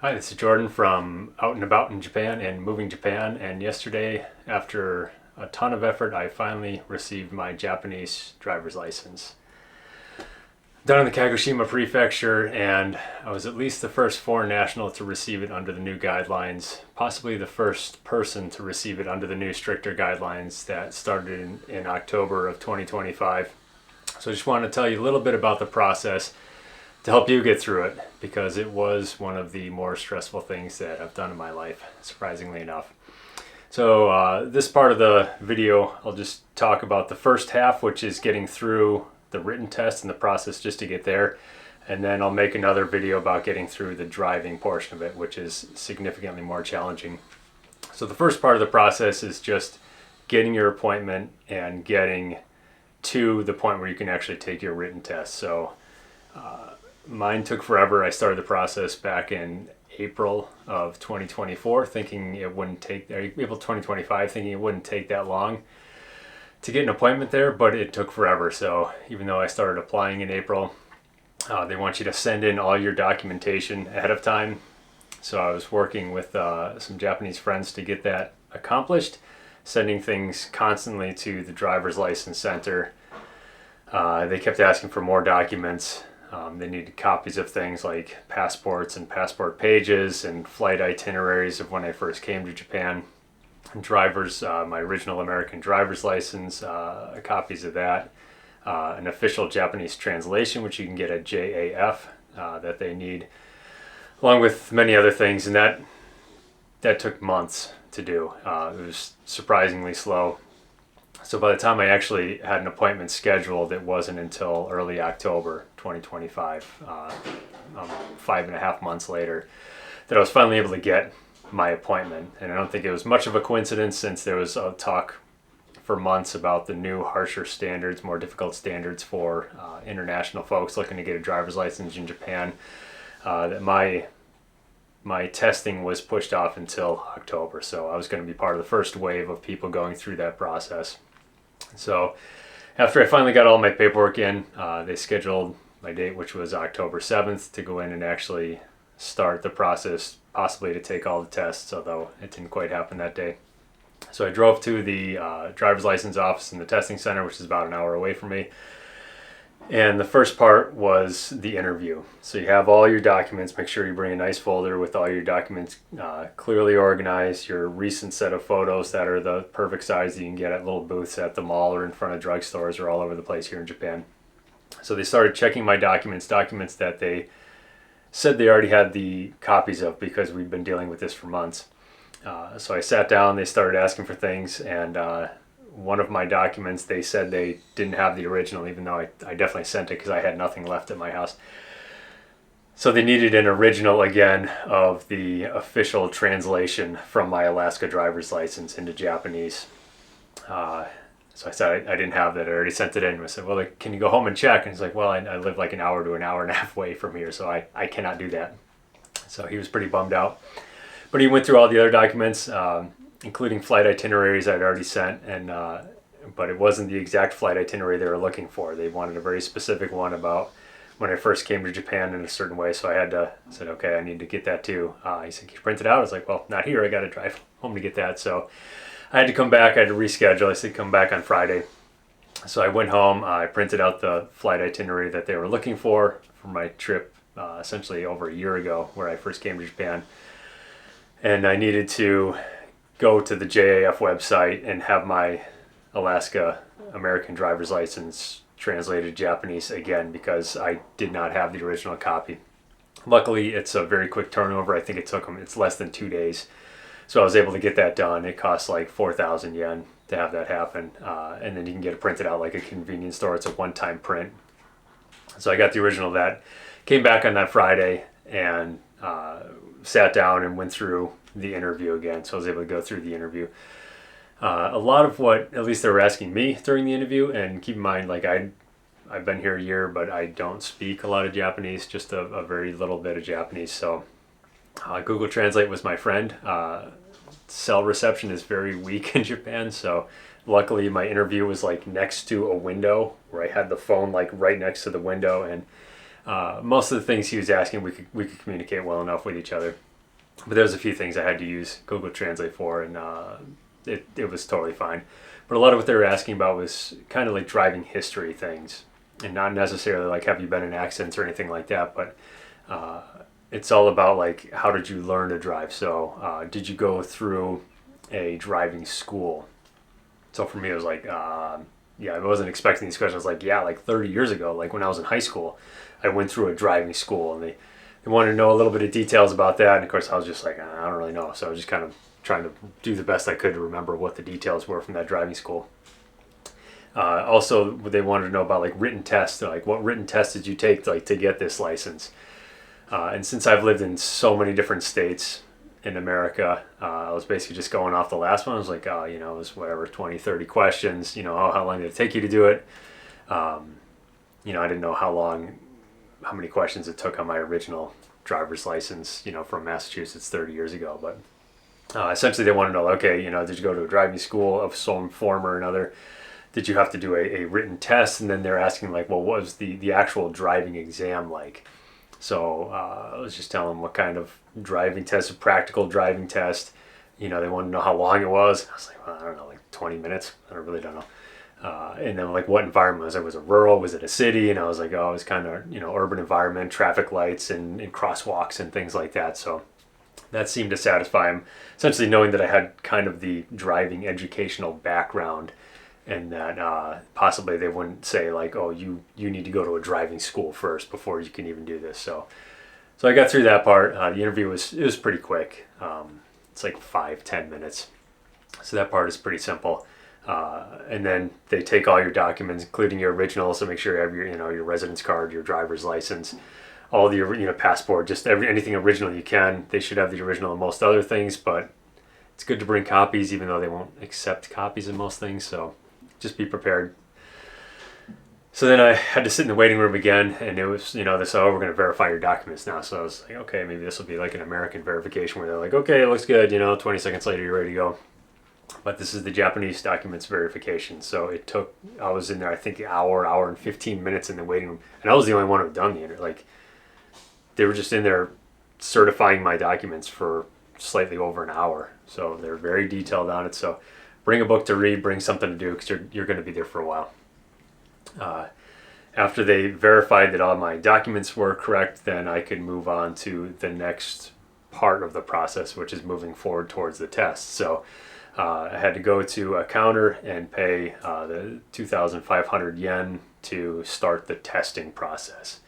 Hi, this is Jordan from Out and About in Japan and Moving Japan. And yesterday, after a ton of effort, I finally received my Japanese driver's license. Done in the Kagoshima Prefecture, and I was at least the first foreign national to receive it under the new guidelines, possibly the first person to receive it under the new stricter guidelines that started in October of 2025. So I just want to tell you a little bit about the process to help you get through it, because it was one of the more stressful things that I've done in my life, surprisingly enough. So this part of the video, I'll just talk about the first half, which is getting through the written test and the process just to get there. And then I'll make another video about getting through the driving portion of it, which is significantly more challenging. So the first part of the process is just getting your appointment and getting to the point where you can actually take your written test. So mine took forever. I started the process back in April of 2024, thinking it wouldn't take, April 2025, thinking it wouldn't take that long to get an appointment there, but it took forever. So even though I started applying in April, they want you to send in all your documentation ahead of time. So I was working with some Japanese friends to get that accomplished, sending things constantly to the driver's license center. They kept asking for more documents. They needed copies of things like passports and passport pages and flight itineraries of when I first came to Japan. My original American driver's license, copies of that, an official Japanese translation, which you can get at JAF, that they need, along with many other things, and that took months to do. It was surprisingly slow. So by the time I actually had an appointment scheduled, it wasn't until early October 2025, 5.5 months later, that I was finally able to get my appointment. And I don't think it was much of a coincidence, since there was a talk for months about the new harsher standards, more difficult standards for international folks looking to get a driver's license in Japan, that my testing was pushed off until October. So I was going to be part of the first wave of people going through that process. So after I finally got all my paperwork in, they scheduled my date, which was October 7th, to go in and actually start the process, possibly to take all the tests, although it didn't quite happen that day. So I drove to the driver's license office in the testing center, which is about an hour away from me. And the first part was the interview. So you have all your documents. Make sure you bring a nice folder with all your documents clearly organized, your recent set of photos that are the perfect size that you can get at little booths at the mall or in front of drugstores or all over the place here in Japan. So they started checking my documents that they said they already had the copies of, because we've been dealing with this for months. So I sat down, they started asking for things, and one of my documents, they said they didn't have the original, even though I definitely sent it because I had nothing left at my house. So they needed an original again of the official translation from my Alaska driver's license into Japanese. So I said I didn't have that. I already sent it in. I said, well, can you go home and check? And he's like, well, I live like an hour to an hour and a half away from here, so I cannot do that. So he was pretty bummed out. But he went through all the other documents, including flight itineraries I'd already sent, but it wasn't the exact flight itinerary they were looking for. They wanted a very specific one about when I first came to Japan in a certain way, so I said, okay, I need to get that too. He said, can you print it out? I was like, well, not here. I got to drive home to get that. So I had to come back. I had to reschedule. I said, come back on Friday. So I went home. I printed out the flight itinerary that they were looking for my trip, essentially over a year ago, where I first came to Japan. And I needed to go to the JAF website and have my Alaska American driver's license translated Japanese again, because I did not have the original copy. Luckily, it's a very quick turnover. I think it's less than 2 days. So I was able to get that done. It costs like 4,000 yen to have that happen. And then you can get it printed out like a convenience store. It's a one-time print. So I got the original of that, came back on that Friday, and sat down and went through the interview again. So I was able to go through the interview. A lot of what, at least they were asking me during the interview, and keep in mind, like I've been here a year, but I don't speak a lot of Japanese, just a very little bit of Japanese. So Google Translate was my friend. Cell reception is very weak in Japan, so luckily my interview was like next to a window, where I had the phone like right next to the window, and most of the things he was asking, we could communicate well enough with each other. But there was a few things I had to use Google Translate for, and it was totally fine. But a lot of what they were asking about was kind of like driving history things, and not necessarily like have you been in accidents or anything like that, but it's all about like how did you learn to drive. So did you go through a driving school? So for me, it was like, yeah, I wasn't expecting these questions. I was like, yeah, like 30 years ago, like when I was in high school, I went through a driving school, and they wanted to know a little bit of details about that. And of course, I was just like, I don't really know. So I was just kind of trying to do the best I could to remember what the details were from that driving school. Also, they wanted to know about like written tests, like what written tests did you take to get this license? And since I've lived in so many different states in America, I was basically just going off the last one. I was like, it was whatever, 20, 30 questions. How long did it take you to do it? I didn't know how many questions it took on my original driver's license, from Massachusetts 30 years ago. But essentially they want to know, okay, did you go to a driving school of some form or another? Did you have to do a written test? And then they're asking like, well, what was the actual driving exam like? So I was just telling them what kind of driving test, a practical driving test. They wanted to know how long it was. I was like, well, I don't know, like 20 minutes. I really don't know. And then like what environment was it? Was it rural? Was it a city? And I was like, oh, it was kind of, urban environment, traffic lights and crosswalks and things like that. So that seemed to satisfy him, essentially knowing that I had kind of the driving educational background, and that possibly they wouldn't say like, oh, you need to go to a driving school first before you can even do this. So I got through that part. The interview was pretty quick. It's like 5-10 minutes. So that part is pretty simple. And then they take all your documents, including your originals, so make sure you have your residence card, your driver's license, all the passport, just anything original you can. They should have the original of most other things, but it's good to bring copies, even though they won't accept copies of most things. So just be prepared. So then I had to sit in the waiting room again, and it was, they said, oh, we're going to verify your documents now. So I was like, okay, maybe this will be like an American verification where they're like, okay, it looks good, 20 seconds later, you're ready to go. But this is the Japanese documents verification. So I was in there, I think, hour and 15 minutes in the waiting room. And I was the only one who had done the interview. Like, they were just in there certifying my documents for slightly over an hour. So they're very detailed on it. So bring a book to read, bring something to do, because you're going to be there for a while. After they verified that all my documents were correct, then I could move on to the next part of the process, which is moving forward towards the test. So I had to go to a counter and pay the 2,500 yen to start the testing process.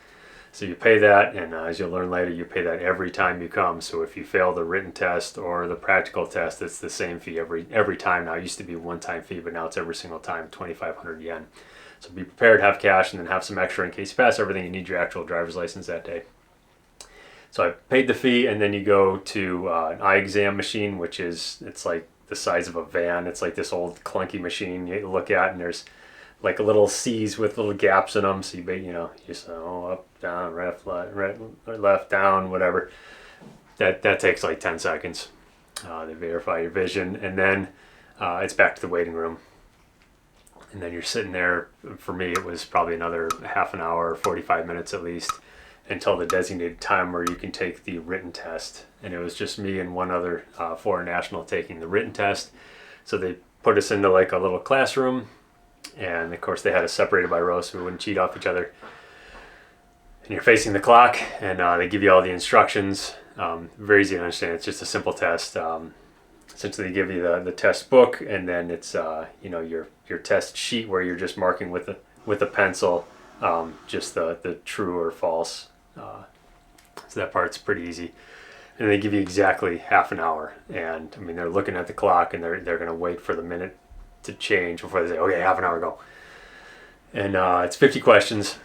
So you pay that, and as you'll learn later, you pay that every time you come. So if you fail the written test or the practical test, it's the same fee every time now. It used to be a one-time fee, but now it's every single time, 2,500 yen. So be prepared, have cash, and then have some extra in case you pass everything. You need your actual driver's license that day. So I paid the fee, and then you go to an eye exam machine, it's like the size of a van. It's like this old clunky machine you look at, and there's like little C's with little gaps in them. So you just up, down, right, left, down, whatever. That takes like 10 seconds. They verify your vision, and then it's back to the waiting room. And then you're sitting there. For me, it was probably another half an hour, 45 minutes at least, until the designated time where you can take the written test. And it was just me and one other foreign national taking the written test. So they put us into like a little classroom, and of course they had us separated by rows so we wouldn't cheat off each other. And you're facing the clock, and they give you all the instructions. Very easy to understand. It's just a simple test. Essentially, they give you the test book, and then it's your test sheet where you're just marking with a pencil just the true or false. So that part's pretty easy. And they give you exactly half an hour. And I mean, they're looking at the clock, and they're going to wait for the minute to change before they say, okay, half an hour, go. And it's 50 questions.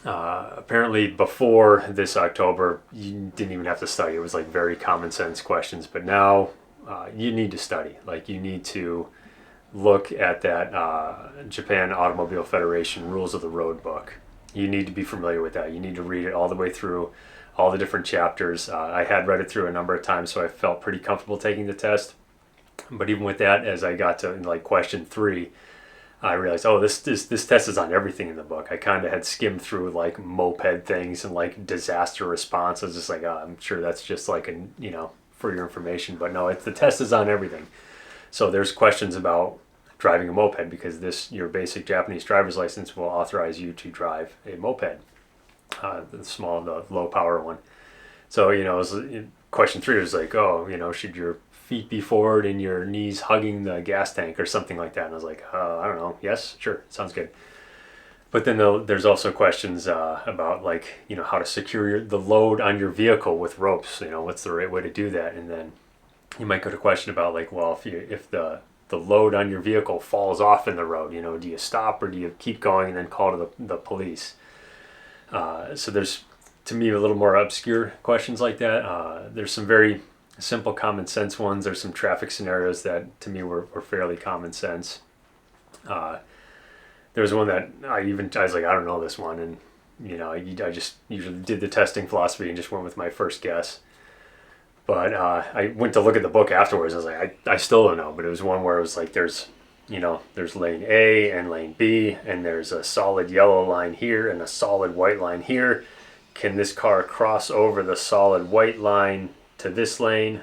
Apparently before this October, you didn't even have to study. It was like very common sense questions. But now you need to study. Like, you need to look at that Japan Automobile Federation Rules of the Road book. You need to be familiar with that. You need to read it all the way through, all the different chapters. I had read it through a number of times, so I felt pretty comfortable taking the test. But even with that, as I got to like question 3, I realized, oh, this test is on everything in the book. I kind of had skimmed through like moped things and like disaster response. I was just like, oh, I'm sure that's just like for your information, but no, the test is on everything. So there's questions about driving a moped because your basic Japanese driver's license will authorize you to drive a moped, the low power one. So question 3 was like, oh, should your feet be forward and your knees hugging the gas tank or something like that? And I was like, I don't know. Yes, sure, sounds good. But then there's also questions about like, how to secure the load on your vehicle with ropes. What's the right way to do that? And then you might get a question about like, well, if the load on your vehicle falls off in the road, do you stop or do you keep going and then call to the police? So there's, to me, a little more obscure questions like that. There's some very simple common sense ones. There's some traffic scenarios that to me were fairly common sense. There was one that I was like, I don't know this one, and I just usually did the testing philosophy and just went with my first guess. But I went to look at the book afterwards. I was like, I still don't know. But it was one where it was like there's lane A and lane B, and there's a solid yellow line here and a solid white line here. Can this car cross over the solid white line to this lane?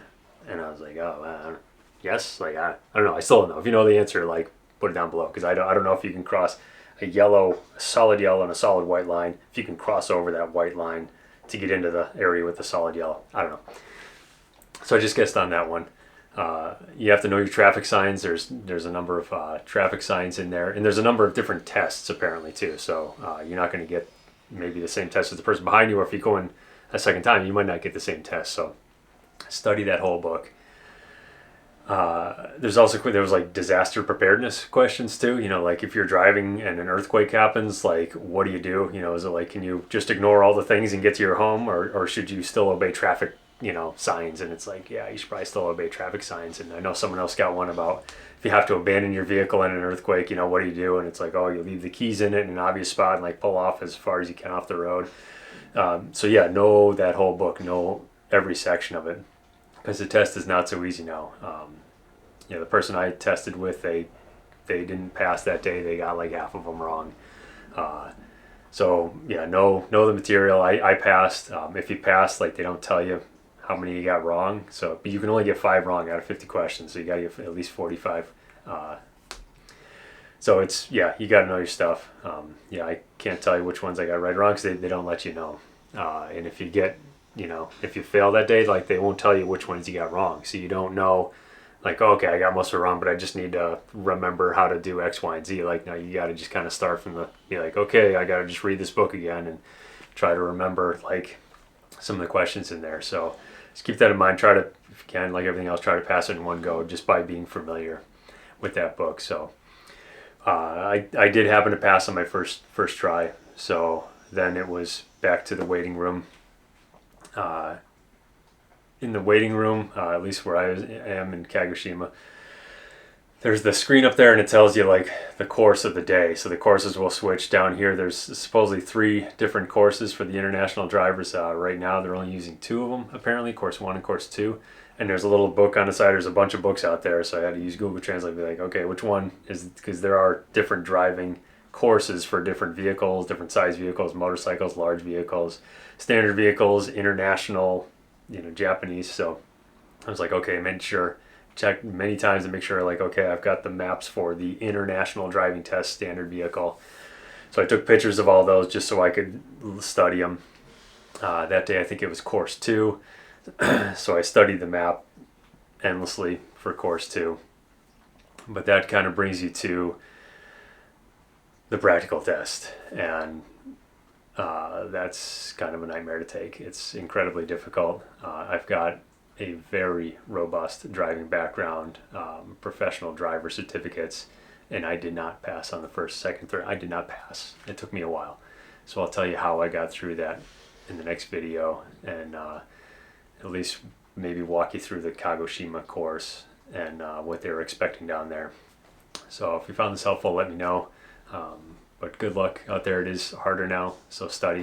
And I was like, oh, yes. Like I don't know. I still don't know. If you know the answer, like put it down below, because I don't know if you can cross a solid yellow and a solid white line. If you can cross over that white line to get into the area with the solid yellow, I don't know. So I just guessed on that one. You have to know your traffic signs. There's a number of traffic signs in there, and there's a number of different tests apparently too. So you're not going to get maybe the same test as the person behind you, or if you go in a second time, you might not get the same test. So study that whole book. There was like disaster preparedness questions too. Like if you're driving and an earthquake happens, like what do you do? Is it like, can you just ignore all the things and get to your home, or should you still obey traffic signs? And it's like, yeah, you should probably still obey traffic signs. And I know someone else got one about if you have to abandon your vehicle in an earthquake, what do you do? And it's like, oh, you leave the keys in it in an obvious spot and like pull off as far as you can off the road. So yeah, know that whole book, know every section of it, because the test is not so easy now. The person I tested with, they didn't pass that day. They got like half of them wrong. So yeah, know the material. I passed. If you pass, like they don't tell you how many you got wrong. So, but you can only get 5 wrong out of 50 questions. So you got to get at least 45. So it's, yeah, you got to know your stuff. I can't tell you which ones I got right or wrong because they don't let you know. And if you get, if you fail that day, like they won't tell you which ones you got wrong. So you don't know, like, oh, okay, I got most of it wrong, but I just need to remember how to do X, Y, and Z. Like, now you got to just kind of start from be like, okay, I got to just read this book again and try to remember, like, some of the questions in there. So just keep that in mind. Try to, if you can, like everything else, try to pass it in one go just by being familiar with that book. So I did happen to pass on my first try. So then it was back to the waiting room. In the waiting room, at least where I am in Kagoshima, there's the screen up there and it tells you like the course of the day. So the courses will switch down here. There's supposedly 3 different courses for the international drivers. Right now they're only using 2 of them apparently, course 1 and course 2. And there's a little book on the side. There's a bunch of books out there. So I had to use Google Translate to be like, okay, which one is, because there are different driving courses for different vehicles, different size vehicles, motorcycles, large vehicles, standard vehicles, international, Japanese. So I was like, okay, check many times to make sure, like, okay, I've got the maps for the international driving test standard vehicle. So I took pictures of all those just so I could study them. That day I think it was course 2. So I studied the map endlessly for course 2. But that kind of brings you to the practical test, and that's kind of a nightmare to take. It's incredibly difficult. I've got a very robust driving background, professional driver certificates, and I did not pass on the first, second, third. I did not pass. It took me a while. So I'll tell you how I got through that in the next video, and at least maybe walk you through the Kagoshima course and what they were expecting down there. So if you found this helpful, let me know. But good luck out there. It is harder now, so study.